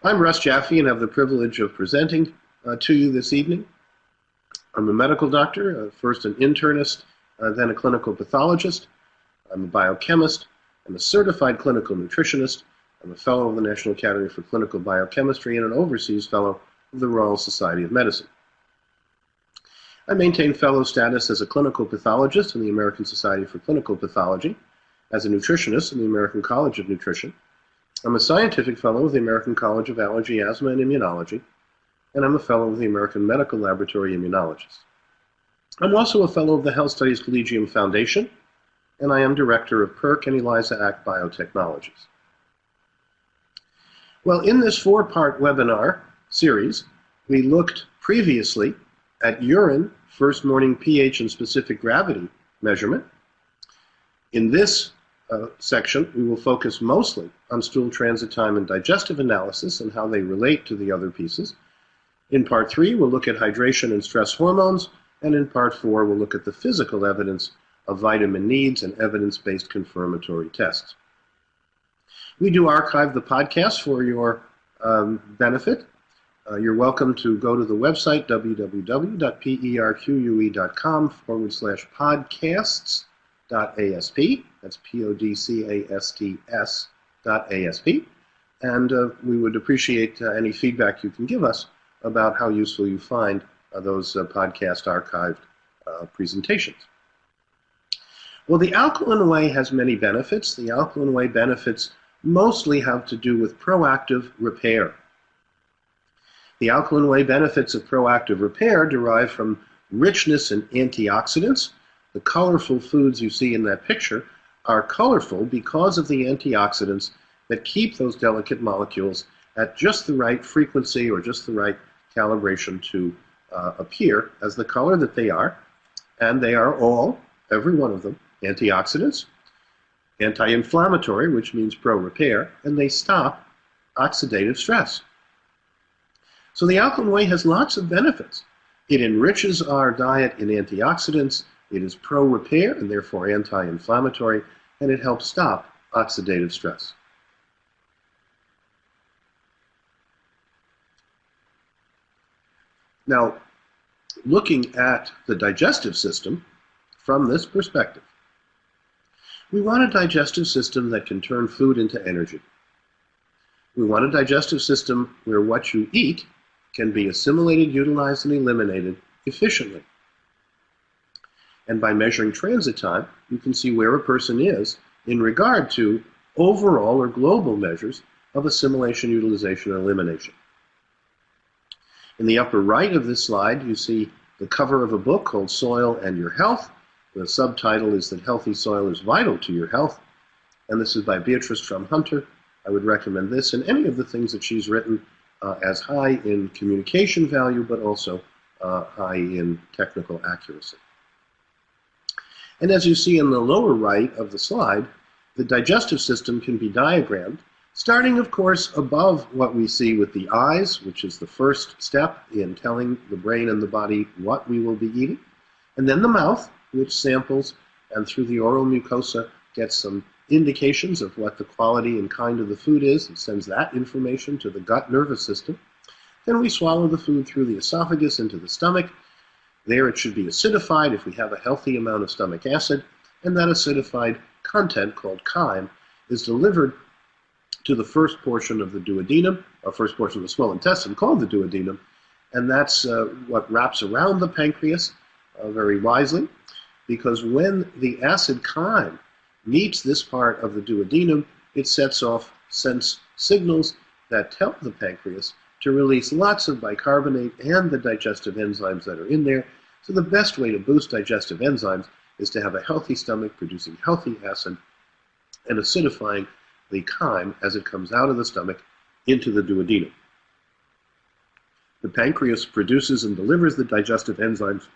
I'm Russ Jaffe and have the privilege of presenting to you this evening. I'm a medical doctor, first an internist, then a clinical pathologist. I'm a biochemist. I'm a certified clinical nutritionist. I'm a fellow of the National Academy for Clinical Biochemistry and an overseas fellow of the Royal Society of Medicine. I maintain fellow status as a clinical pathologist in the American Society for Clinical Pathology, as a nutritionist in the American College of Nutrition. I'm a scientific fellow of the American College of Allergy, Asthma, and Immunology, and I'm a fellow of the American Medical Laboratory Immunologists. I'm also a fellow of the Health Studies Collegium Foundation, and I am director of PERQUE and ELISA Act Biotechnologies. Well, in this four-part webinar series, we looked previously at urine, first morning pH and specific gravity measurement. In this section, we will focus mostly on stool transit time and digestive analysis and how they relate to the other pieces. In part 3, we'll look at hydration and stress hormones, and in part 4, we'll look at the physical evidence of vitamin needs and evidence-based confirmatory tests. We do archive the podcast for your benefit. You're welcome to go to the website www.perquest.podcasts.asp. That's podcasts.asp. And we would appreciate any feedback you can give us about how useful you find those podcast archived presentations. Well, the Alkaline Way has many benefits. The Alkaline Way benefits mostly have to do with proactive repair. The Alkaline Way benefits of proactive repair derive from richness in antioxidants. The colorful foods you see in that picture are colorful because of the antioxidants that keep those delicate molecules at just the right frequency or just the right calibration to appear as the color that they are. And they are all, every one of them, antioxidants, anti-inflammatory, which means pro-repair, and they stop oxidative stress. So the Alkaline Way has lots of benefits. It enriches our diet in antioxidants, it is pro-repair and therefore anti-inflammatory, and it helps stop oxidative stress. Now, looking at the digestive system from this perspective, we want a digestive system that can turn food into energy. We want a digestive system where what you eat can be assimilated, utilized, and eliminated efficiently. And by measuring transit time, you can see where a person is in regard to overall or global measures of assimilation, utilization, and elimination. In the upper right of this slide, you see the cover of a book called Soil and Your Health. The subtitle is that healthy soil is vital to your health. And this is by Beatrice Hunter. I would recommend this and any of the things that she's written as high in communication value, but also high in technical accuracy. And as you see in the lower right of the slide, the digestive system can be diagrammed, starting, of course, above what we see with the eyes, which is the first step in telling the brain and the body what we will be eating, and then the mouth, which samples and through the oral mucosa gets some indications of what the quality and kind of the food is and sends that information to the gut nervous system. Then we swallow the food through the esophagus into the stomach. There it should be acidified if we have a healthy amount of stomach acid, and that acidified content called chyme is delivered to the first portion of the duodenum, or first portion of the small intestine called the duodenum, and that's what wraps around the pancreas very wisely, because when the acid chyme meets this part of the duodenum, it sets off sense signals that tell the pancreas to release lots of bicarbonate and the digestive enzymes that are in there. So the best way to boost digestive enzymes is to have a healthy stomach producing healthy acid and acidifying the chyme as it comes out of the stomach into the duodenum. The pancreas produces and delivers the digestive enzymes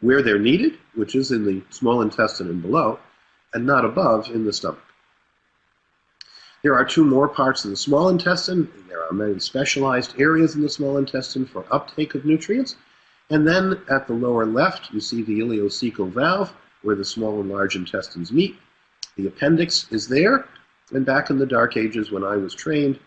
where they're needed, which is in the small intestine and below, and not above in the stomach. There are two more parts of the small intestine. There are many specialized areas in the small intestine for uptake of nutrients. And then at the lower left, you see the ileocecal valve, where the small and large intestines meet. The appendix is there. And back in the dark ages when I was trained,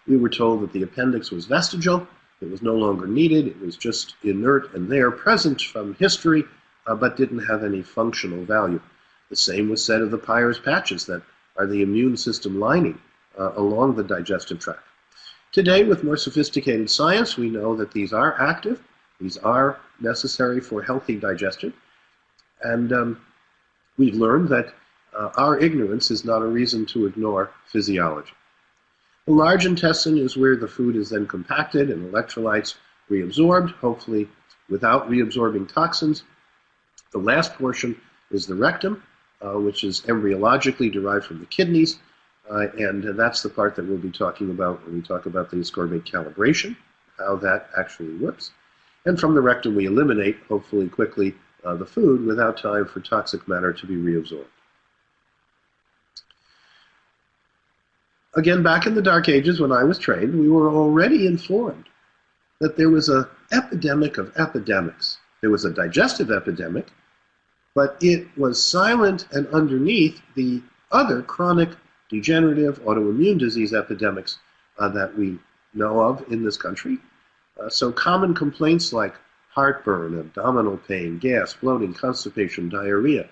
We were told that the appendix was vestigial, it was no longer needed, it was just inert and there, present from history, but didn't have any functional value. The same was said of the Peyer's patches that are the immune system lining along the digestive tract. Today, with more sophisticated science, we know that these are active, these are necessary for healthy digestion, and we've learned that our ignorance is not a reason to ignore physiology. The large intestine is where the food is then compacted and electrolytes reabsorbed, hopefully without reabsorbing toxins. The last portion is the rectum, which is embryologically derived from the kidneys, and that's the part that we'll be talking about when we talk about the ascorbate calibration, how that actually works. And from the rectum we eliminate, hopefully quickly, the food without time for toxic matter to be reabsorbed. Again, back in the Dark Ages when I was trained, we were already informed that there was an epidemic of epidemics. There was a digestive epidemic, but it was silent and underneath the other chronic degenerative autoimmune disease epidemics that we know of in this country. So common complaints like heartburn, abdominal pain, gas, bloating, constipation, diarrhea.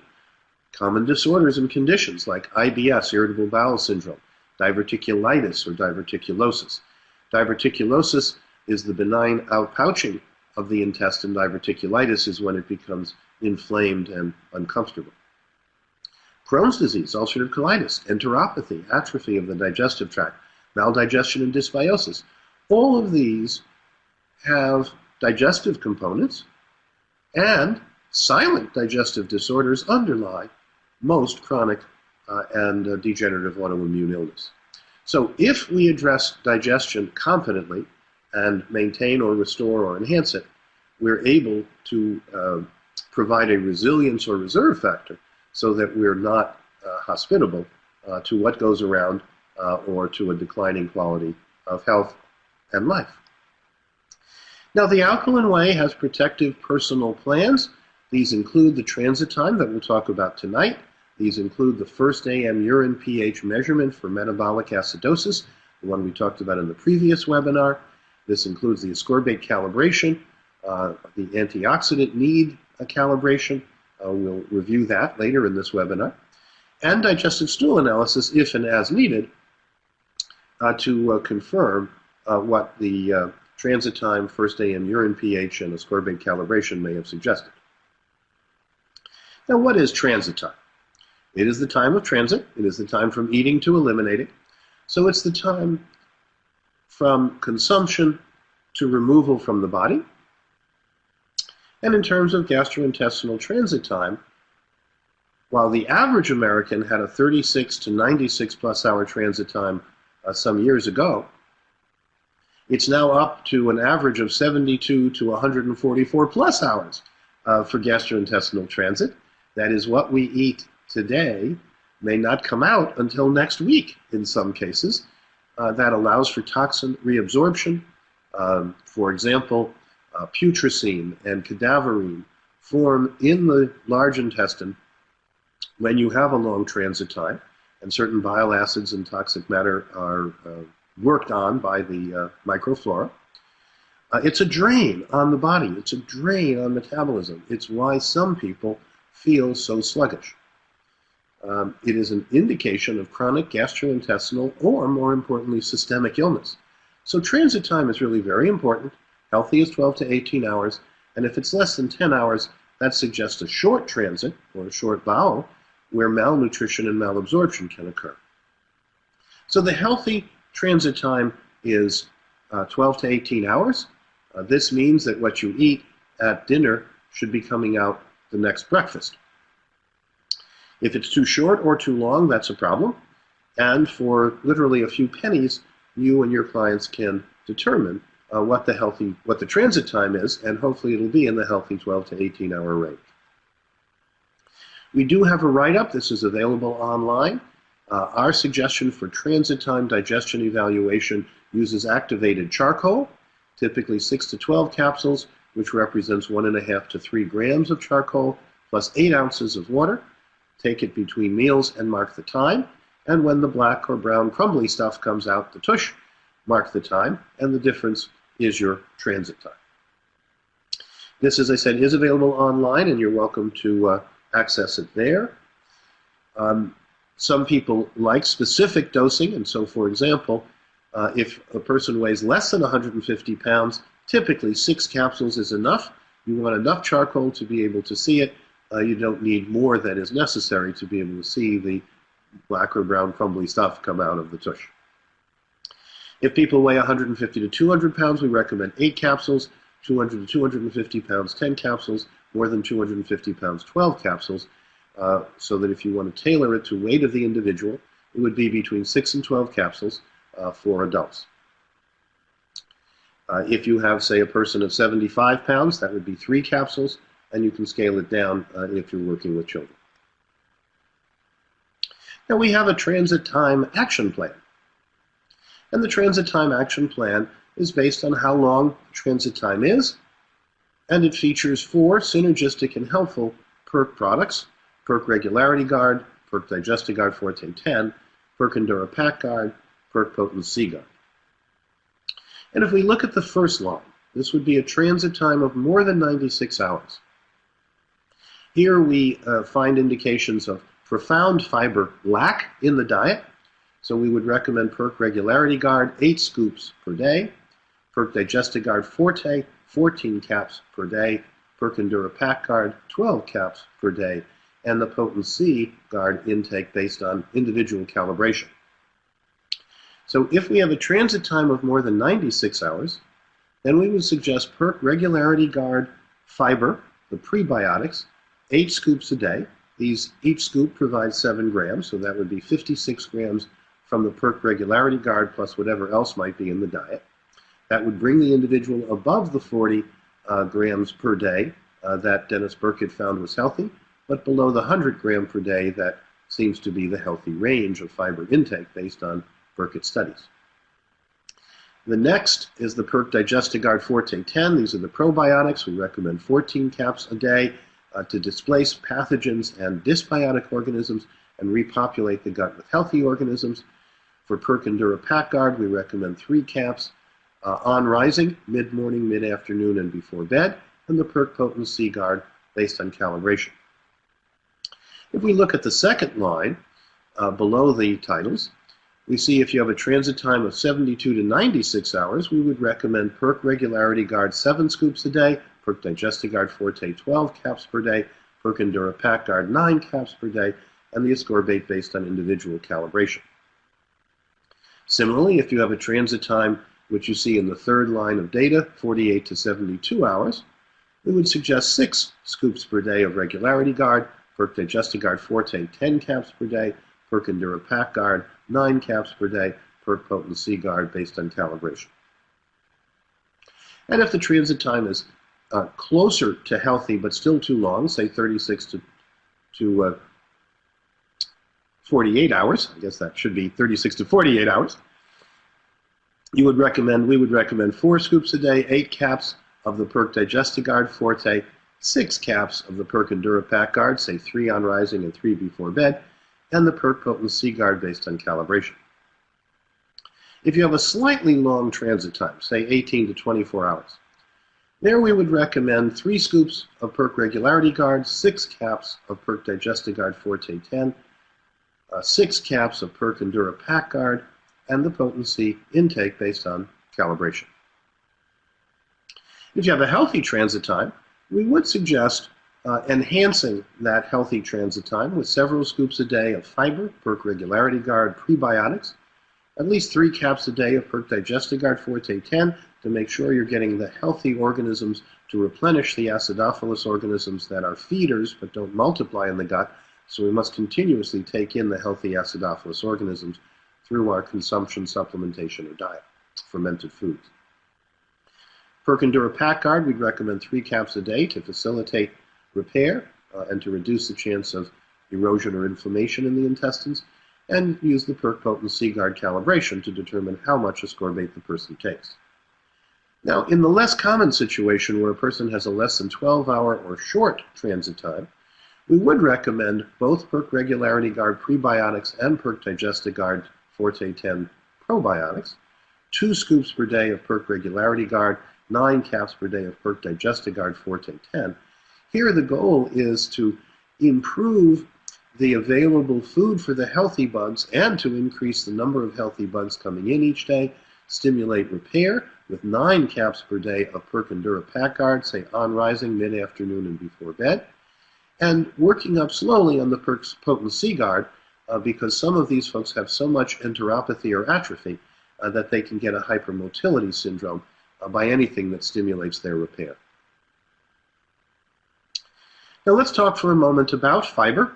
Common disorders and conditions like IBS, irritable bowel syndrome, diverticulitis or diverticulosis. Diverticulosis is the benign outpouching of the intestine. Diverticulitis is when it becomes inflamed and uncomfortable. Crohn's disease, ulcerative colitis, enteropathy, atrophy of the digestive tract, maldigestion and dysbiosis. All of these have digestive components, and silent digestive disorders underlie most chronic and degenerative autoimmune illness. So if we address digestion competently and maintain or restore or enhance it, we're able to provide a resilience or reserve factor so that we're not hospitable to what goes around or to a declining quality of health and life. Now, the Alkaline Way has protective personal plans. These include the transit time that we'll talk about tonight. These include the first AM urine pH measurement for metabolic acidosis, the one we talked about in the previous webinar. This includes the ascorbate calibration, the antioxidant need calibration. We'll review that later in this webinar. And digestive stool analysis, if and as needed, to confirm what the transit time, first AM urine pH, and ascorbate calibration may have suggested. Now, what is transit time? It is the time of transit. It is the time from eating to eliminating. So it's the time from consumption to removal from the body. And in terms of gastrointestinal transit time, while the average American had a 36 to 96 plus hour transit time some years ago, it's now up to an average of 72 to 144 plus hours for gastrointestinal transit. That is, what we eat today may not come out until next week in some cases. That allows for toxin reabsorption. For example, putrescine and cadaverine form in the large intestine when you have a long transit time, and certain bile acids and toxic matter are worked on by the microflora. It's a drain on the body. It's a drain on metabolism. It's why some people feel so sluggish. It is an indication of chronic gastrointestinal or, more importantly, systemic illness. So transit time is really very important. Healthy is 12 to 18 hours, and if it's less than 10 hours, that suggests a short transit or a short bowel where malnutrition and malabsorption can occur. So the healthy transit time is 12 to 18 hours. This means that what you eat at dinner should be coming out the next breakfast. If it's too short or too long, that's a problem. And for literally a few pennies, you and your clients can determine what the transit time is, and hopefully it'll be in the healthy 12 to 18 hour range. We do have a write-up. This is available online. Our suggestion for transit time digestion evaluation uses activated charcoal, typically 6 to 12 capsules, which represents 1.5 to 3 grams of charcoal, plus 8 ounces of water. Take it between meals and mark the time. And when the black or brown crumbly stuff comes out, the tush, mark the time, and the difference is your transit time. This, as I said, is available online, and you're welcome to access it there. Some people like specific dosing, and so, for example, if a person weighs less than 150 pounds, typically 6 capsules is enough. You want enough charcoal to be able to see it. You don't need more than is necessary to be able to see the black or brown crumbly stuff come out of the tush. If people weigh 150 to 200 pounds, we recommend 8 capsules. 200 to 250 pounds, 10 capsules. More than 250 pounds, 12 capsules. So that if you want to tailor it to weight of the individual, it would be between 6 and 12 capsules for adults. If you have, say, a person of 75 pounds, that would be 3 capsules, and you can scale it down if you're working with children. Now we have a transit time action plan. And the transit time action plan is based on how long transit time is, and it features 4 synergistic and helpful PERQUE products: PERQUE Regularity Guard, PERQUE Digestaguard Forté 10, PERQUE Endura Pack Guard, PERQUE Potent C Guard. And if we look at the first line, this would be a transit time of more than 96 hours. Here we find indications of profound fiber lack in the diet, so we would recommend PERQUE Regularity Guard 8 scoops per day, PERQUE Digestaguard Forté 14 caps per day, PERQUE Endura Pack Guard 12 caps per day, and the Potent C Guard intake based on individual calibration. So if we have a transit time of more than 96 hours, then we would suggest PERQUE Regularity Guard Fiber, the prebiotics, 8 scoops a day. Each scoop provides 7 grams, so that would be 56 grams from the PERQUE Regularity Guard plus whatever else might be in the diet. That would bring the individual above the 40 grams per day that Dennis Burkitt found was healthy, but below the 100 gram per day that seems to be the healthy range of fiber intake based on Burkitt studies. The next is the PERQUE Digestaguard Forté 10. These are the probiotics. We recommend 14 caps a day to displace pathogens and dysbiotic organisms and repopulate the gut with healthy organisms. For PERQUE Endura Pack Guard, we recommend 3 caps on rising, mid-morning, mid-afternoon, and before bed, and the PERQUE Potent C Guard based on calibration. If we look at the second line below the titles, we see if you have a transit time of 72 to 96 hours, we would recommend PERQUE Regularity Guard 7 scoops a day, PERQUE Digestaguard Forté 12 caps per day, PERQUE Endura Pack Guard 9 caps per day, and the Ascorbate based on individual calibration. Similarly, if you have a transit time, which you see in the third line of data, 48 to 72 hours, we would suggest 6 scoops per day of Regularity Guard, PERQUE Digestaguard Forté 10 caps per day, PERQUE Endura Pack Guard 9 caps per day, PERQUE Potent C Guard based on calibration. And if the transit time is closer to healthy but still too long, say 36 to 48 hours, I guess that should be 36 to 48 hours, we would recommend 4 scoops a day, 8 caps of the PERQUE Digestaguard Forté, 6 caps of the PERQUE Endura Pack Guard, say 3 on rising and 3 before bed, and the PERQUE Potent C Guard based on calibration. If you have a slightly long transit time, say 18 to 24 hours, there we would recommend 3 scoops of PERQUE Regularity Guard, 6 caps of PERQUE Digestaguard Forté 10, 6 caps of PERQUE Endura Pack Guard, and the Potent C intake based on calibration. If you have a healthy transit time, we would suggest enhancing that healthy transit time with several scoops a day of fiber, PERQUE Regularity Guard prebiotics, at least 3 caps a day of PERQUE Digestaguard Forté 10 to make sure you're getting the healthy organisms to replenish the acidophilus organisms that are feeders but don't multiply in the gut, so we must continuously take in the healthy acidophilus organisms through our consumption, supplementation, or diet, fermented foods. PERQUE Endura Pack Guard, we'd recommend 3 caps a day to facilitate repair and to reduce the chance of erosion or inflammation in the intestines, and use the PERQUE Potent C Guard calibration to determine how much ascorbate the person takes. Now, in the less common situation where a person has a less than 12-hour or short transit time, we would recommend both PERQUE Regularity Guard prebiotics and PERQUE Digestaguard Forté 10 probiotics, 2 scoops per day of PERQUE Regularity Guard, 9 caps per day of PERQUE Digestaguard Forté 10. Here the goal is to improve the available food for the healthy bugs and to increase the number of healthy bugs coming in each day, stimulate repair with 9 caps per day of PERQUE Endura Pack Guard, say on rising, mid-afternoon, and before bed, and working up slowly on the PERQUE Potent C Guard because some of these folks have so much enteropathy or atrophy that they can get a hypermotility syndrome by anything that stimulates their repair. Now let's talk for a moment about fiber.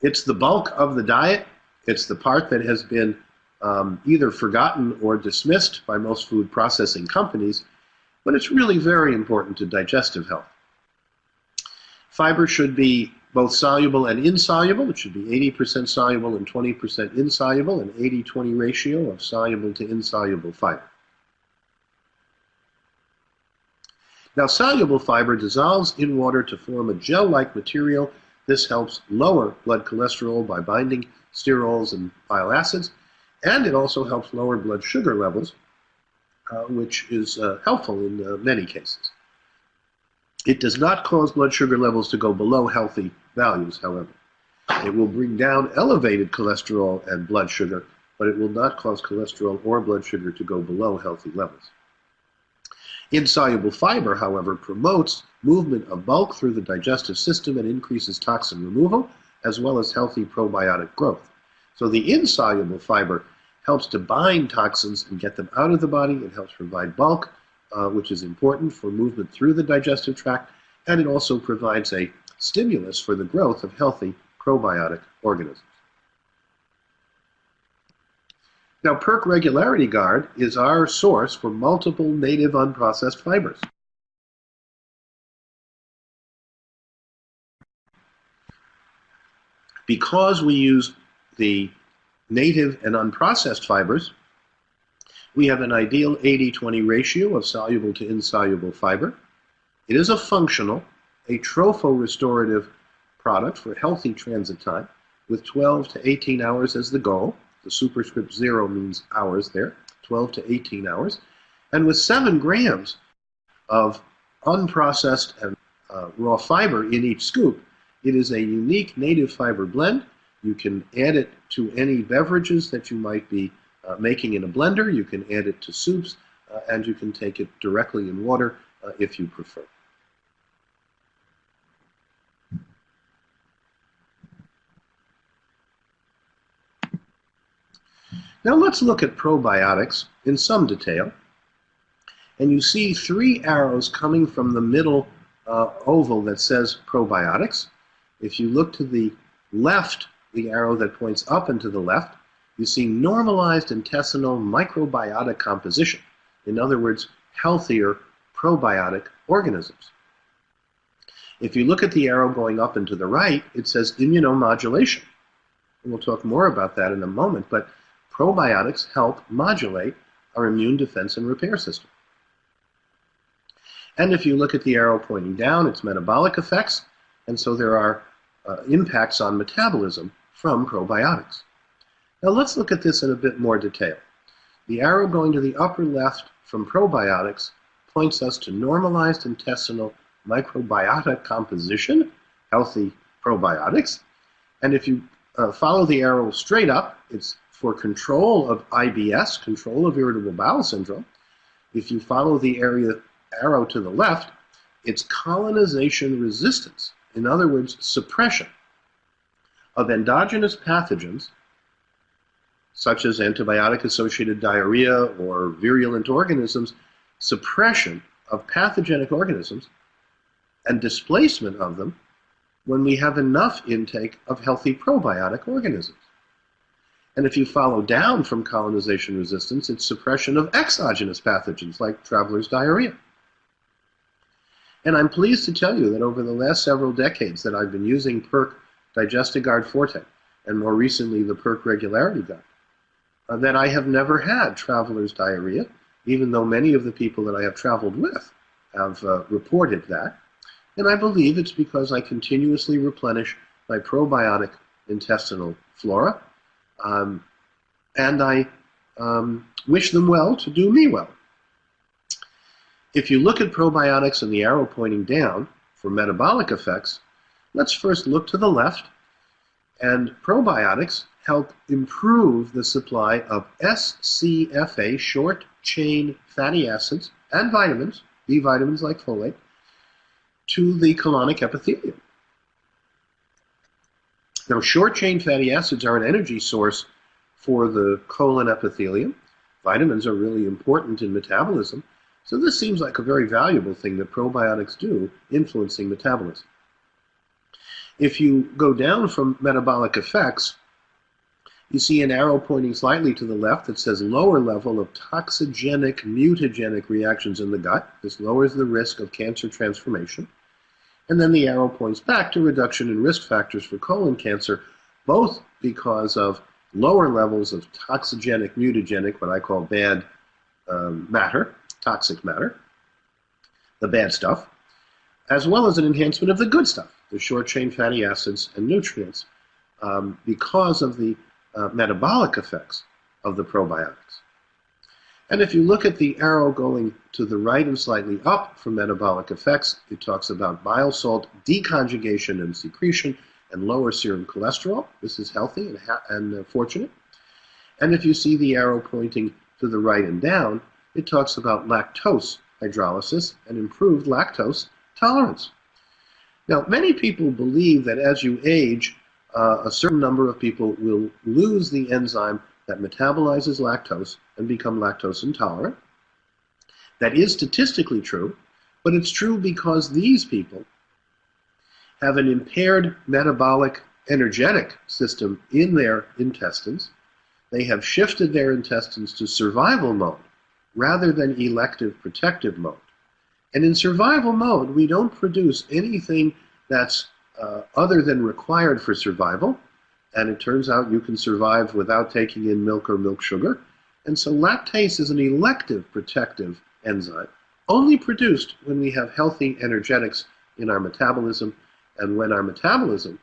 It's the bulk of the diet. It's the part that has been either forgotten or dismissed by most food processing companies, but it's really very important to digestive health. Fiber should be both soluble and insoluble. It should be 80% soluble and 20% insoluble, an 80-20 ratio of soluble to insoluble fiber. Now, soluble fiber dissolves in water to form a gel-like material. This helps lower blood cholesterol by binding sterols and bile acids, and it also helps lower blood sugar levels, which is helpful in many cases. It does not cause blood sugar levels to go below healthy values, however. It will bring down elevated cholesterol and blood sugar, but it will not cause cholesterol or blood sugar to go below healthy levels. Insoluble fiber, however, promotes movement of bulk through the digestive system and increases toxin removal, as well as healthy probiotic growth. So the insoluble fiber helps to bind toxins and get them out of the body. It helps provide bulk, which is important for movement through the digestive tract, and it also provides a stimulus for the growth of healthy probiotic organisms. Now, PERQUE Regularity Guard is our source for multiple native unprocessed fibers. Because we use the native and unprocessed fibers, we have an ideal 80-20 ratio of soluble to insoluble fiber. It is a functional, a tropho-restorative product for healthy transit time, with 12 to 18 hours as the goal. The superscript 0 means hours there, 12 to 18 hours. And with 7 grams of unprocessed and raw fiber in each scoop, it is a unique native fiber blend. You can add it to any beverages that you might be making in a blender. You can add it to soups, and you can take it directly in water if you prefer. Now let's look at probiotics in some detail. And you see 3 arrows coming from the middle oval that says probiotics. If you look to the left, the arrow that points up and to the left, you see normalized intestinal microbiotic composition. In other words, healthier probiotic organisms. If you look at the arrow going up and to the right, it says immunomodulation. And we'll talk more about that in a moment, but probiotics help modulate our immune defense and repair system. And if you look at the arrow pointing down, it's metabolic effects, and so there are impacts on metabolism from probiotics. Now let's look at this in a bit more detail. The arrow going to the upper left from probiotics points us to normalized intestinal microbiota composition, healthy probiotics. And if you follow the arrow straight up, it's for control of IBS, control of irritable bowel syndrome. If you follow the arrow to the left, it's colonization resistance. In other words, suppression of endogenous pathogens such as antibiotic-associated diarrhea or virulent organisms, suppression of pathogenic organisms and displacement of them when we have enough intake of healthy probiotic organisms. And if you follow down from colonization resistance, it's suppression of exogenous pathogens like traveler's diarrhea. And I'm pleased to tell you that over the last several decades that I've been using PERQUE Digestaguard Forté, and more recently the PERQUE Regularity Guard, that I have never had traveler's diarrhea, even though many of the people that I have traveled with have reported that. And I believe it's because I continuously replenish my probiotic intestinal flora, and I wish them well to do me well. If you look at probiotics and the arrow pointing down for metabolic effects, let's first look to the left. And probiotics help improve the supply of SCFA, short-chain fatty acids, and vitamins, B vitamins like folate, to the colonic epithelium. Now, short-chain fatty acids are an energy source for the colon epithelium. Vitamins are really important in metabolism, so this seems like a very valuable thing that probiotics do, influencing metabolism. If you go down from metabolic effects, you see an arrow pointing slightly to the left that says lower level of toxigenic, mutagenic reactions in the gut. This lowers the risk of cancer transformation. And then the arrow points back to reduction in risk factors for colon cancer, both because of lower levels of toxigenic, mutagenic, what I call bad matter, toxic matter, the bad stuff, as well as an enhancement of the good stuff, the short-chain fatty acids and nutrients, because of the metabolic effects of the probiotics. And if you look at the arrow going to the right and slightly up for metabolic effects, it talks about bile salt deconjugation and secretion and lower serum cholesterol. This is healthy and fortunate. And if you see the arrow pointing to the right and down, it talks about lactose hydrolysis and improved lactose tolerance. Now, many people believe that as you age, a certain number of people will lose the enzyme that metabolizes lactose and become lactose intolerant. That is statistically true, but it's true because these people have an impaired metabolic energetic system in their intestines. They have shifted their intestines to survival mode rather than elective protective mode. And in survival mode, we don't produce anything that's other than required for survival. And it turns out you can survive without taking in milk or milk sugar. And so lactase is an elective protective enzyme, only produced when we have healthy energetics in our metabolism. And when our metabolism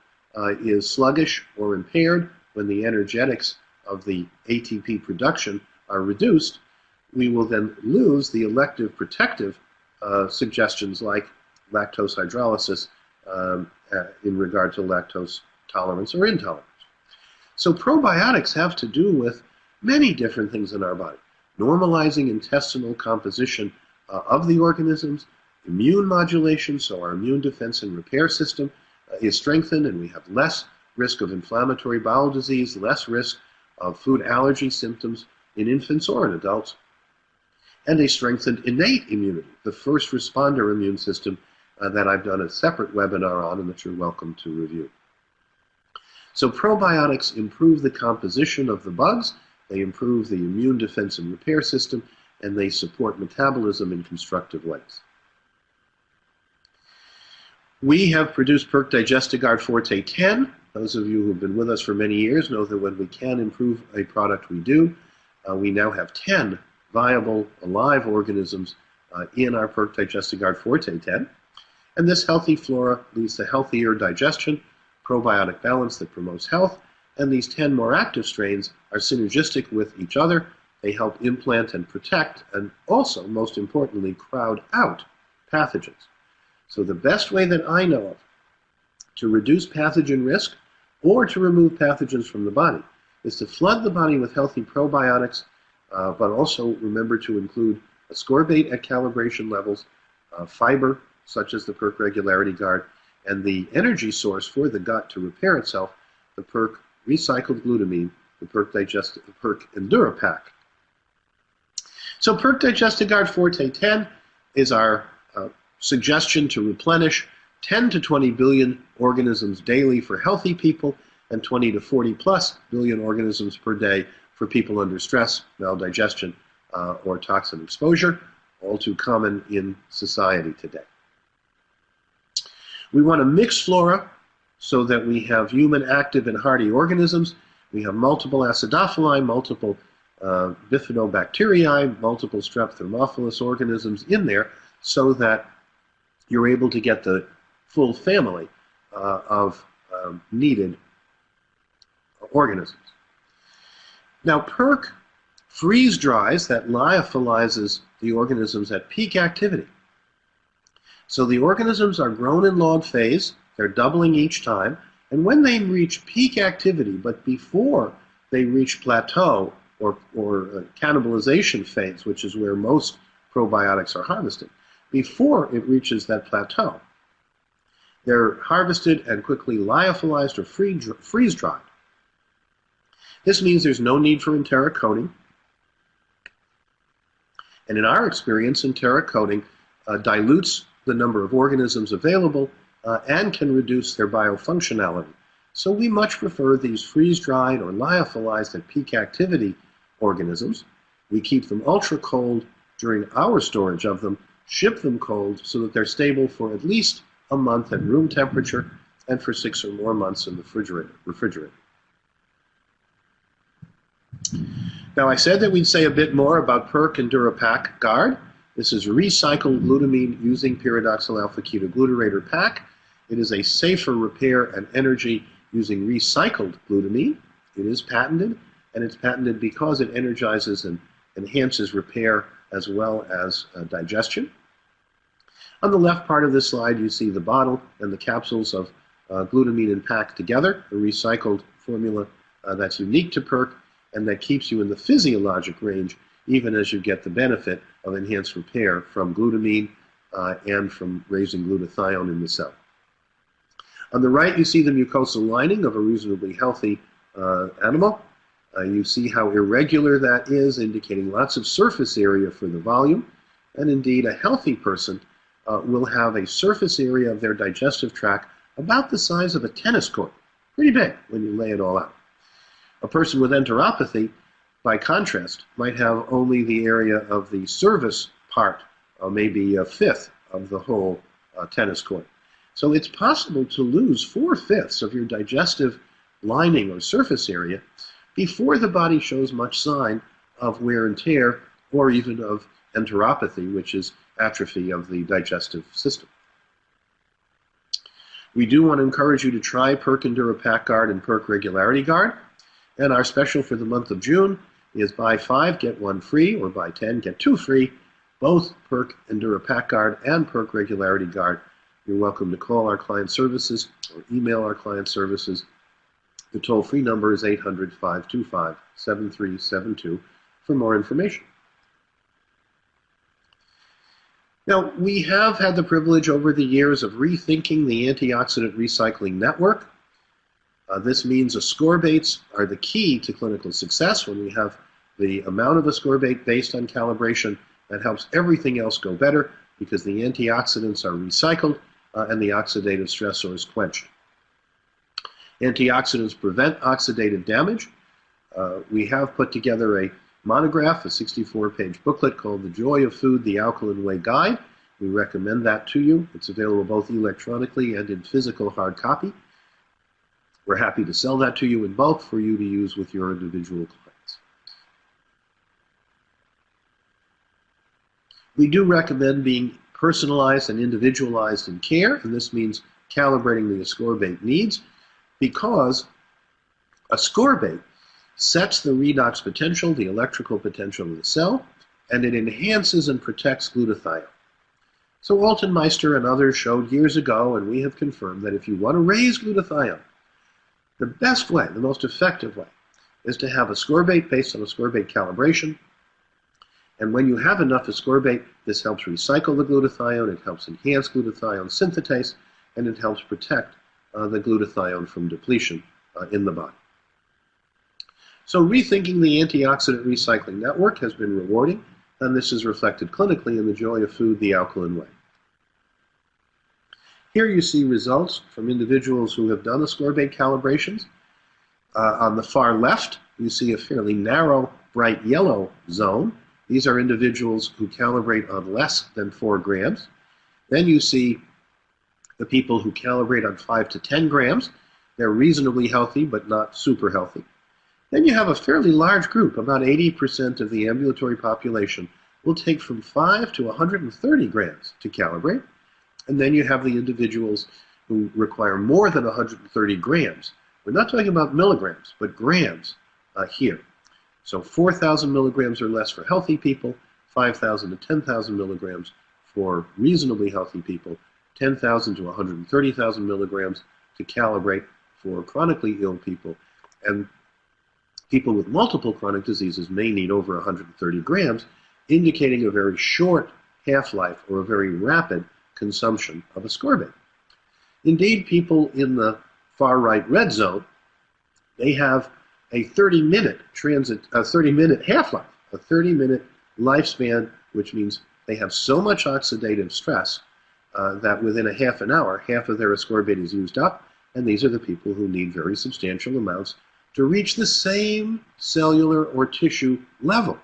is sluggish or impaired, when the energetics of the ATP production are reduced, we will then lose the elective protective suggestions like lactose hydrolysis in regard to lactose tolerance or intolerance. So probiotics have to do with many different things in our body. Normalizing intestinal composition of the organisms, immune modulation, so our immune defense and repair system is strengthened and we have less risk of inflammatory bowel disease, less risk of food allergy symptoms in infants or in adults, and a strengthened innate immunity, the first responder immune system that I've done a separate webinar on and that you're welcome to review. So probiotics improve the composition of the bugs, they improve the immune defense and repair system, and they support metabolism in constructive ways. We have produced PERQUE Digestaguard Forté 10. Those of you who have been with us for many years know that when we can improve a product, we do. We now have 10 viable, alive organisms in our PERQUE Digestaguard Forté 10. And this healthy flora leads to healthier digestion, probiotic balance that promotes health, and these 10 more active strains are synergistic with each other. They help implant and protect, and also, most importantly, crowd out pathogens. So the best way that I know of to reduce pathogen risk or to remove pathogens from the body is to flood the body with healthy probiotics, but also remember to include ascorbate at calibration levels, fiber, such as the PERQUE Regularity Guard, and the energy source for the gut to repair itself, the PERQUE Recycled Glutamine, the PERQUE Endura Pack. So PERQUE Digestaguard Forté 10 is our suggestion to replenish 10 to 20 billion organisms daily for healthy people and 20 to 40 plus billion organisms per day for people under stress, maldigestion, or toxin exposure, all too common in society today. We want a mixed flora so that we have human active and hardy organisms. We have multiple acidophili, multiple bifidobacteriae, multiple strep thermophilus organisms in there so that you're able to get the full family of needed organisms. Now, PERQUE freeze dries, that lyophilizes the organisms at peak activity. So the organisms are grown in log phase, they're doubling each time, and when they reach peak activity, but before they reach plateau or cannibalization phase, which is where most probiotics are harvested, before it reaches that plateau, they're harvested and quickly lyophilized or freeze-dried. This means there's no need for enteric coating. And in our experience, enteric coating dilutes the number of organisms available and can reduce their biofunctionality. So we much prefer these freeze-dried or lyophilized at peak activity organisms. We keep them ultra-cold during our storage of them, ship them cold so that they're stable for at least a month at room temperature and for 6 or more months in the refrigerator. Now, I said that we'd say a bit more about PERQUE Endura Pack Guard. This is recycled glutamine using pyridoxal alpha-ketoglutarate pack. It is a safer repair and energy using recycled glutamine. It is patented, and it's patented because it energizes and enhances repair as well as digestion. On the left part of this slide, you see the bottle and the capsules of glutamine and pack together, a recycled formula that's unique to PERQUE and that keeps you in the physiologic range even as you get the benefit of enhanced repair from glutamine and from raising glutathione in the cell. On the right, you see the mucosal lining of a reasonably healthy animal. You see how irregular that is, indicating lots of surface area for the volume. And indeed, a healthy person will have a surface area of their digestive tract about the size of a tennis court. Pretty big when you lay it all out. A person with enteropathy, by contrast, might have only the area of the service part, maybe a fifth of the whole tennis court. So it's possible to lose 4/5 of your digestive lining or surface area before the body shows much sign of wear and tear or even of enteropathy, which is atrophy of the digestive system. We do want to encourage you to try PERQUE Endura Pack Guard and PERQUE Regularity Guard. And our special for the month of June is buy 5, get 1 free, or buy 10, get 2 free. Both PERQUE Endura Pack Guard and PERQUE Regularity Guard. You're welcome to call our client services or email our client services. The toll-free number is 800-525-7372 for more information. Now, we have had the privilege over the years of rethinking the antioxidant recycling network. This means ascorbates are the key to clinical success. When we have the amount of ascorbate based on calibration, that helps everything else go better because the antioxidants are recycled and the oxidative stressor is quenched. Antioxidants prevent oxidative damage. We have put together a monograph, a 64-page booklet called The Joy of Food, the Alkaline Way Guide. We recommend that to you. It's available both electronically and in physical hard copy. We're happy to sell that to you in bulk for you to use with your individual clients. We do recommend being personalized and individualized in care, and this means calibrating the ascorbate needs because ascorbate sets the redox potential, the electrical potential of the cell, and it enhances and protects glutathione. So Altenmeister and others showed years ago, and we have confirmed that if you want to raise glutathione, the best way, the most effective way, is to have ascorbate based on ascorbate calibration. And when you have enough ascorbate, this helps recycle the glutathione, it helps enhance glutathione synthetase, and it helps protect the glutathione from depletion in the body. So rethinking the antioxidant recycling network has been rewarding, and this is reflected clinically in The Joy of Food, the Alkaline Way. Here you see results from individuals who have done ascorbate calibrations. On the far left, you see a fairly narrow, bright yellow zone. These are individuals who calibrate on less than 4 grams. Then you see the people who calibrate on 5 to 10 grams. They're reasonably healthy, but not super healthy. Then you have a fairly large group, about 80% of the ambulatory population will take from 5 to 130 grams to calibrate. And then you have the individuals who require more than 130 grams. We're not talking about milligrams, but grams here. So 4,000 milligrams or less for healthy people, 5,000 to 10,000 milligrams for reasonably healthy people, 10,000 to 130,000 milligrams to calibrate for chronically ill people, and people with multiple chronic diseases may need over 130 grams, indicating a very short half-life or a very rapid consumption of ascorbate. Indeed, people in the far-right red zone, they have a 30-minute half-life, a 30-minute lifespan, which means they have so much oxidative stress that within a half an hour, half of their ascorbate is used up, and these are the people who need very substantial amounts to reach the same cellular or tissue level.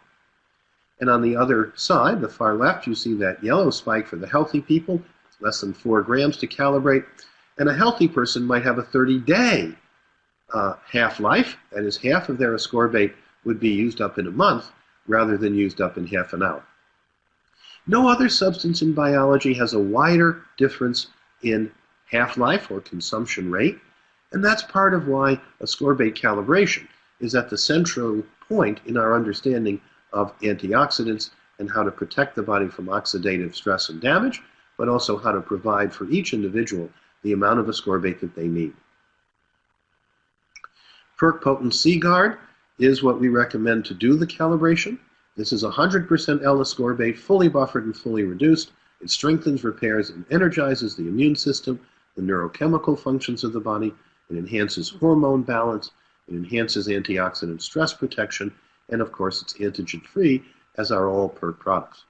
And on the other side, the far left, you see that yellow spike for the healthy people, less than 4 grams to calibrate, and a healthy person might have a 30-day half-life, that is, half of their ascorbate would be used up in a month rather than used up in half an hour. No other substance in biology has a wider difference in half-life or consumption rate, and that's part of why ascorbate calibration is at the central point in our understanding of antioxidants and how to protect the body from oxidative stress and damage, but also how to provide for each individual the amount of ascorbate that they need. PERQUE Potent C-Guard is what we recommend to do the calibration. This is 100% L-ascorbate, fully buffered and fully reduced. It strengthens, repairs, and energizes the immune system, the neurochemical functions of the body. It enhances hormone balance. It enhances antioxidant stress protection. And of course, it's antigen-free, as are all PERQUE products.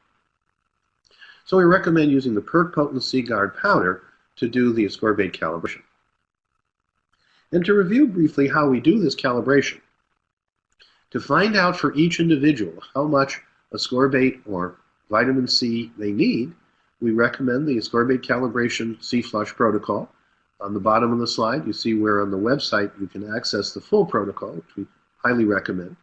So we recommend using the PERQUE Potent C-Guard powder to do the ascorbate calibration. And to review briefly how we do this calibration, to find out for each individual how much ascorbate or vitamin C they need, we recommend the ascorbate calibration C-flush protocol. On the bottom of the slide, you see where on the website you can access the full protocol, which we highly recommend.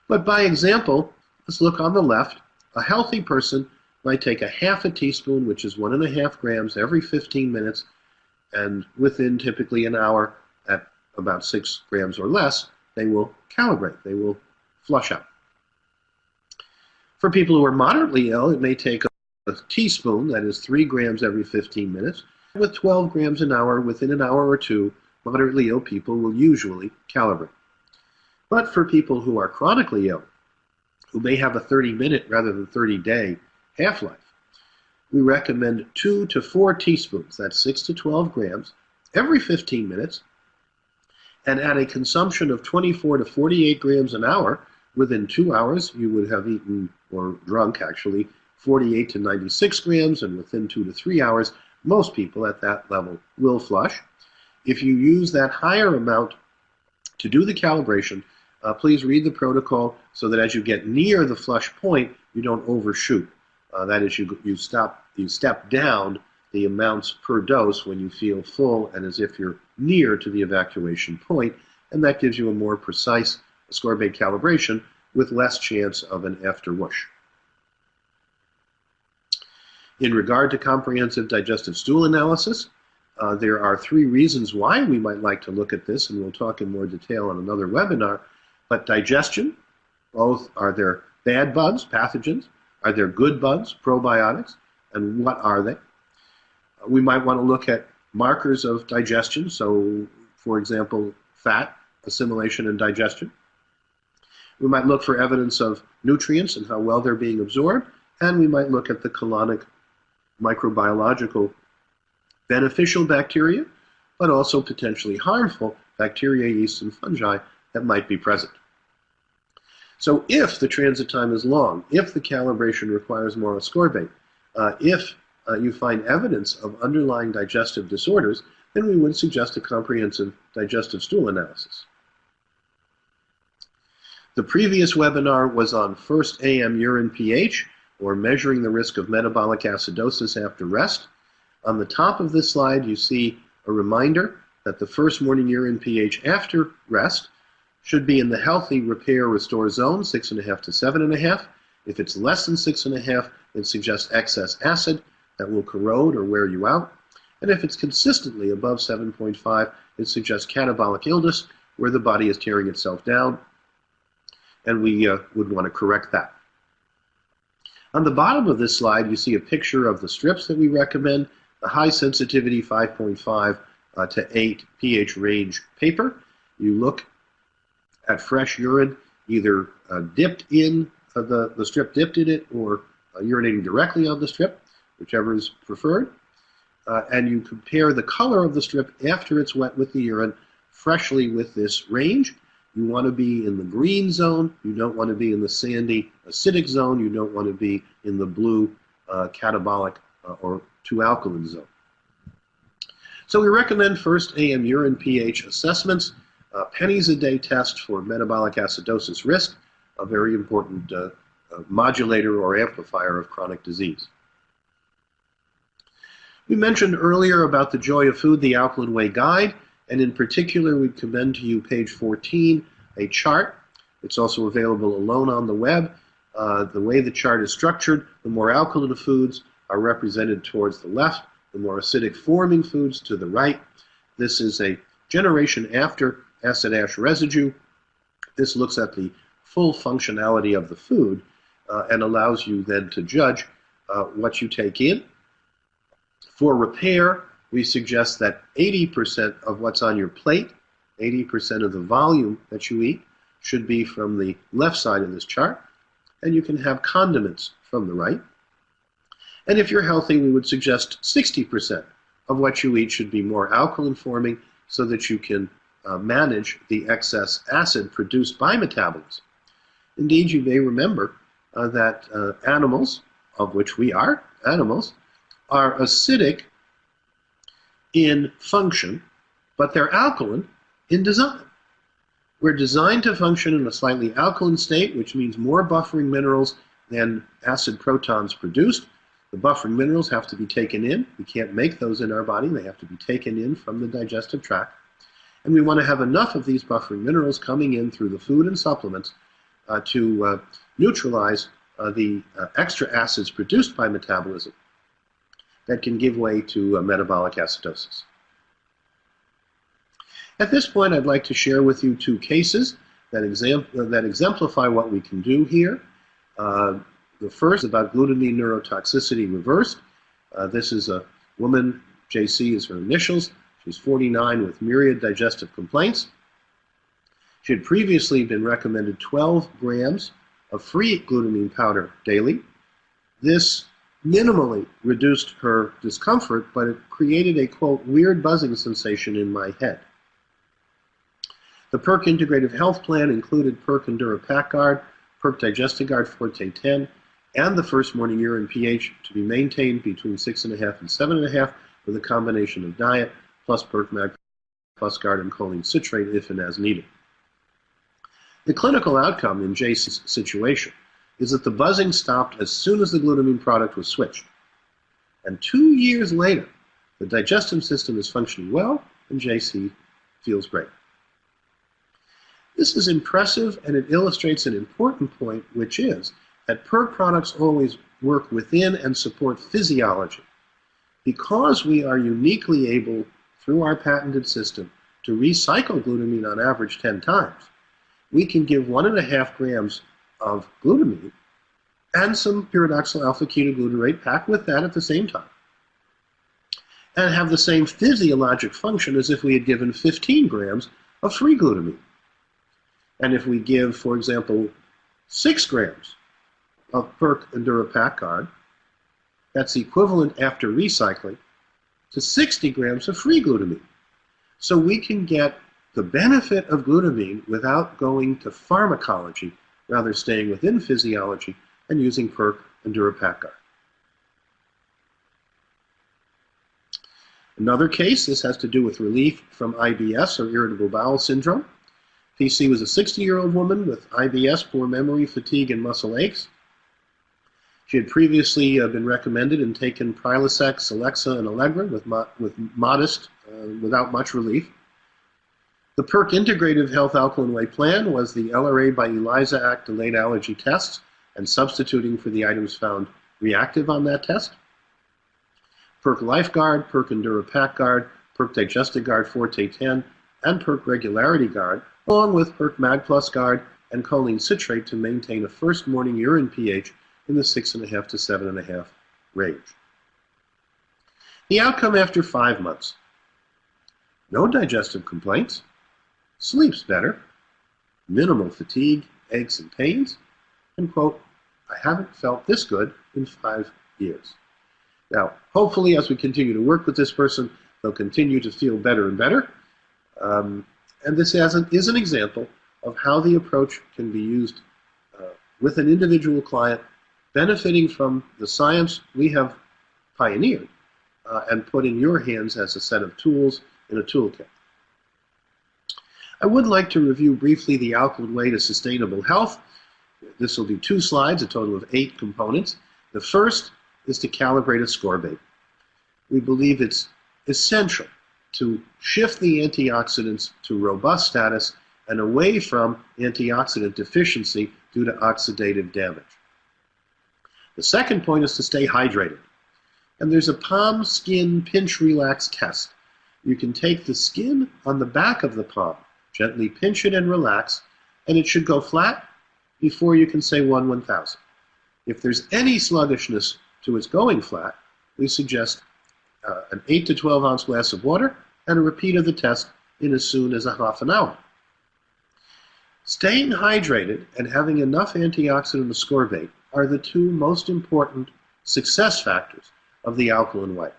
But by example, let's look on the left. A healthy person might take a half a teaspoon, which is 1.5 grams every 15 minutes, and within typically an hour at about 6 grams or less, they will calibrate, they will flush out. For people who are moderately ill, it may take a teaspoon, that is 3 grams every 15 minutes, with 12 grams an hour. Within an hour or two, moderately ill people will usually calibrate. But for people who are chronically ill, who may have a 30-minute rather than 30-day half-life, we recommend 2 to 4 teaspoons, that's 6 to 12 grams, every 15 minutes, and at a consumption of 24 to 48 grams an hour, within 2 hours you would have eaten, or drunk actually, 48 to 96 grams, and within 2 to 3 hours, most people at that level will flush. If you use that higher amount to do the calibration, please read the protocol so that as you get near the flush point, you don't overshoot. That is, you step down the amounts per dose when you feel full and as if you're near to the evacuation point, and that gives you a more precise ascorbate calibration with less chance of an after whoosh. In regard to comprehensive digestive stool analysis, there are 3 reasons why we might like to look at this, and we'll talk in more detail on another webinar. But digestion, both are there bad bugs, pathogens, are there good bugs, probiotics, and what are they? We might want to look at markers of digestion, so for example, fat assimilation and digestion. We might look for evidence of nutrients and how well they're being absorbed, and we might look at the colonic microbiological beneficial bacteria, but also potentially harmful bacteria, yeasts, and fungi that might be present. So if the transit time is long, if the calibration requires more ascorbate, if you find evidence of underlying digestive disorders, then we would suggest a comprehensive digestive stool analysis. The previous webinar was on first AM urine pH, or measuring the risk of metabolic acidosis after rest. On the top of this slide, you see a reminder that the first morning urine pH after rest should be in the healthy repair restore zone, 6.5 to 7.5. If it's less than 6.5, it suggests excess acid that will corrode or wear you out. And if it's consistently above 7.5, it suggests catabolic illness, where the body is tearing itself down. and we would want to correct that. On the bottom of this slide, you see a picture of the strips that we recommend, the high sensitivity 5.5 to 8 pH range paper. You look at fresh urine, either dipped in, the strip dipped in it, or urinating directly on the strip, whichever is preferred. And you compare the color of the strip after it's wet with the urine freshly with this range. You want to be in the green zone. You don't want to be in the sandy acidic zone. You don't want to be in the blue catabolic or too alkaline zone. So we recommend first AM urine pH assessments, pennies a day test for metabolic acidosis risk, a very important modulator or amplifier of chronic disease. We mentioned earlier about the Joy of Food, the Alkaline Way Guide, and in particular we commend to you page 14, a chart. It's also available alone on the web. The way the chart is structured, the more alkaline foods are represented towards the left, the more acidic forming foods to the right. This is a generation after acid ash residue. This looks at the full functionality of the food and allows you then to judge what you take in. For repair, we suggest that 80% of what's on your plate, 80% of the volume that you eat, should be from the left side of this chart, and you can have condiments from the right. And if you're healthy, we would suggest 60% of what you eat should be more alkaline forming so that you can manage the excess acid produced by metabolism. Indeed, you may remember that animals, of which we are animals, are acidic in function, but they're alkaline in design. We're designed to function in a slightly alkaline state, which means more buffering minerals than acid protons produced. The buffering minerals have to be taken in. We can't make those in our body. They have to be taken in from the digestive tract. And we want to have enough of these buffering minerals coming in through the food and supplements to neutralize the extra acids produced by metabolism that can give way to metabolic acidosis. At this point, I'd like to share with you two cases that exemplify what we can do here. The first is about glutamine neurotoxicity reversed. This is a woman, JC is her initials. She's 49 with myriad digestive complaints. She had previously been recommended 12 grams of free glutamine powder daily. This minimally reduced her discomfort, but it created a, quote, weird buzzing sensation in my head. The PERQUE Integrative Health Plan included PERQUE Endura PackGuard, PERQUE Digestaguard Forté 10, and the first morning urine pH to be maintained between 6.5 and 7.5 with a combination of diet plus PERQUE Mag Plus Guard and choline citrate if and as needed. The clinical outcome in Jace's situation is that the buzzing stopped as soon as the glutamine product was switched. And 2 years later, the digestive system is functioning well and JC feels great. This is impressive, and it illustrates an important point, which is that PERQUE products always work within and support physiology. Because we are uniquely able, through our patented system, to recycle glutamine on average 10 times, we can give 1.5 grams of glutamine and some pyridoxal alpha-ketoglutarate packed with that at the same time, and have the same physiologic function as if we had given 15 grams of free glutamine. And if we give, for example, 6 grams of PERQUE Endura PackGuard, that's equivalent after recycling to 60 grams of free glutamine. So we can get the benefit of glutamine without going to pharmacology, rather staying within physiology and using PERQUE Endura PackGuard. Another case, this has to do with relief from IBS, or irritable bowel syndrome. PC was a 60-year-old woman with IBS, poor memory, fatigue, and muscle aches. She had previously been recommended and taken Prilosec, Celexa, and Allegra without much relief. The PERQUE Integrative Health Alkaline Way Plan was the LRA by ELISA Act delayed allergy tests and substituting for the items found reactive on that test. PERQUE LifeGuard, PERQUE Endura PackGuard, PERQUE Digestaguard Forté 10, and PERQUE Regularity Guard, along with PERQUE Mag Plus Guard and choline citrate to maintain a first morning urine pH in the 6.5 to 7.5 range. The outcome after 5 months: no digestive complaints, sleeps better, minimal fatigue, aches, and pains, and quote, "I haven't felt this good in 5 years." Now, hopefully, as we continue to work with this person, they'll continue to feel better and better. And this is an example of how the approach can be used with an individual client, benefiting from the science we have pioneered and put in your hands as a set of tools in a toolkit. I would like to review briefly the Alkaline Way to Sustainable Health. This will be 2 slides, a total of 8 components. The first is to calibrate ascorbate. We believe it's essential to shift the antioxidants to robust status and away from antioxidant deficiency due to oxidative damage. The second point is to stay hydrated. And there's a palm skin pinch relax test. You can take the skin on the back of the palm, gently pinch it and relax, and it should go flat before you can say 1/1000. If there's any sluggishness to its going flat, we suggest an 8 to 12 ounce glass of water and a repeat of the test in as soon as a half an hour. Staying hydrated and having enough antioxidant ascorbate are the 2 most important success factors of the Alkaline Way.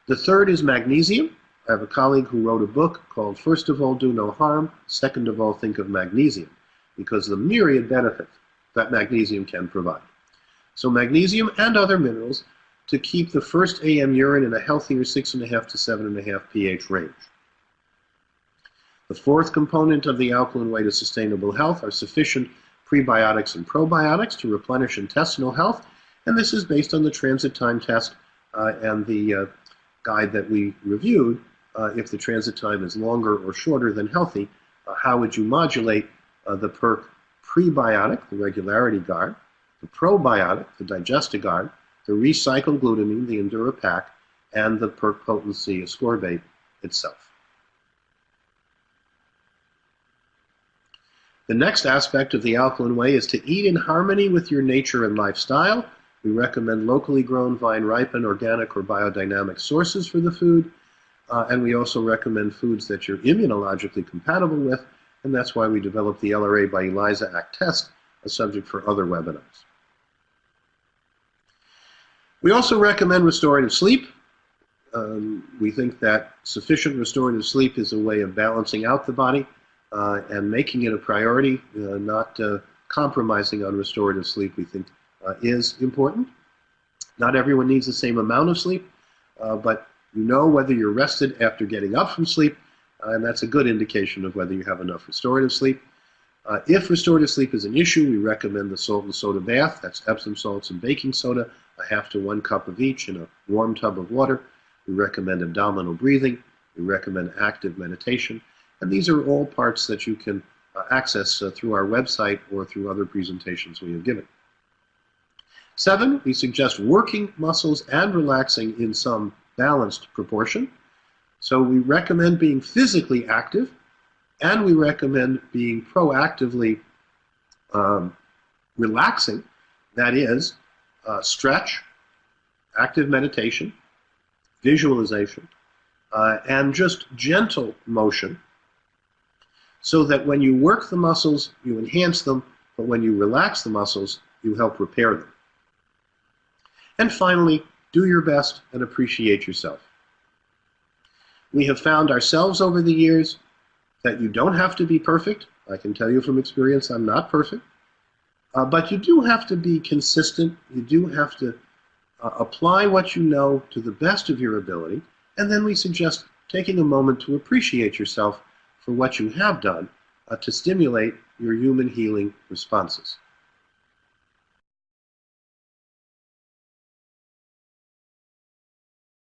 The third is magnesium. I have a colleague who wrote a book called First of All, Do No Harm, Second of All, Think of Magnesium, because the myriad benefits that magnesium can provide. So magnesium and other minerals to keep the first AM urine in a healthier 6.5 to 7.5 pH range. The fourth component of the Alkaline Way to Sustainable Health are sufficient prebiotics and probiotics to replenish intestinal health, and this is based on the transit time test and the guide that we reviewed. If the transit time is longer or shorter than healthy, how would you modulate the PERQUE prebiotic, the Regularity guard, the probiotic, the Digestaguard, the recycled glutamine, the Endura pack, and the PERQUE potency ascorbate itself. The next aspect of the Alkaline Way is to eat in harmony with your nature and lifestyle. We recommend locally grown, vine-ripened, organic, or biodynamic sources for the food, and we also recommend foods that you're immunologically compatible with, and that's why we developed the LRA by ELISA Act test, a subject for other webinars. We also recommend restorative sleep. We think that sufficient restorative sleep is a way of balancing out the body and making it a priority, not compromising on restorative sleep, we think is important. Not everyone needs the same amount of sleep, but you know whether you're rested after getting up from sleep, and that's a good indication of whether you have enough restorative sleep. If restorative sleep is an issue, we recommend the salt and soda bath. That's Epsom salts and baking soda, a half to 1 cup of each in a warm tub of water. We recommend abdominal breathing. We recommend active meditation. And these are all parts that you can access through our website or through other presentations we have given. 7, we suggest working muscles and relaxing in some balanced proportion. So we recommend being physically active, and we recommend being proactively relaxing. That is, stretch, active meditation, visualization, and just gentle motion, so that when you work the muscles, you enhance them, but when you relax the muscles, you help repair them. And finally, do your best and appreciate yourself. We have found ourselves over the years that you don't have to be perfect. I can tell you from experience I'm not perfect. But you do have to be consistent. You do have to apply what you know to the best of your ability. And then we suggest taking a moment to appreciate yourself for what you have done to stimulate your human healing responses.